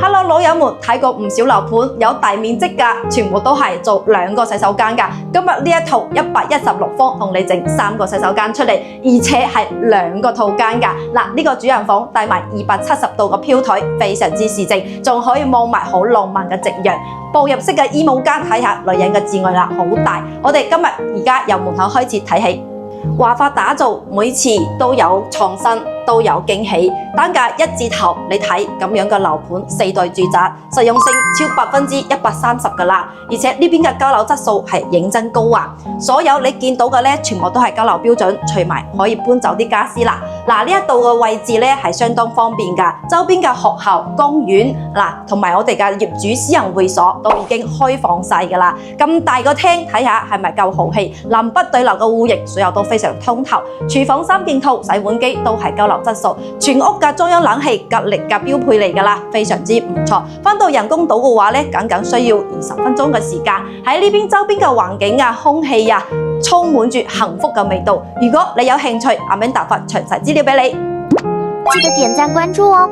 Hello， 老友們，睇過唔少樓盤，有大面積㗎，全部都係做2個洗手間㗎。今日呢一套116方同你整3個洗手間出嚟，而且係2個套間㗎。嗱，呢個主人房帶埋270度嘅飄台，非常之市正，仲可以望埋好浪漫嘅夕陽。步入式嘅衣帽間，睇下女人嘅自愛啦，好大。我哋今日而家由門口開始睇起，華髮打造，每次都有創新。都有驚喜，單價1字頭，你睇咁樣嘅樓盤，4代住宅，實用性超130%㗎啦，而且呢邊嘅交樓質素係認真高啊！所有你見到嘅呢，全部都係交樓標準，除埋可以搬走啲家私啦。嗱，呢一度嘅位置呢係相當方便㗎，周邊嘅學校、公園同埋我哋嘅業主私人會所都已經開放晒㗎啦。咁大個廳睇下係咪夠豪氣？南北對流嘅戶型，所有都非常通透。廚房3件套，洗碗機都係交樓質素，全屋嘅中央冷氣格力嘅標配嚟㗎啦，非常之唔錯。返到人工島嘅話呢，僅需要20分鐘嘅時間。喺呢邊周邊嘅環境啊、空氣啊，充滿住幸福嘅味道。如果你有興趣，Amanda發詳細資料俾你。記得點讚關注哦。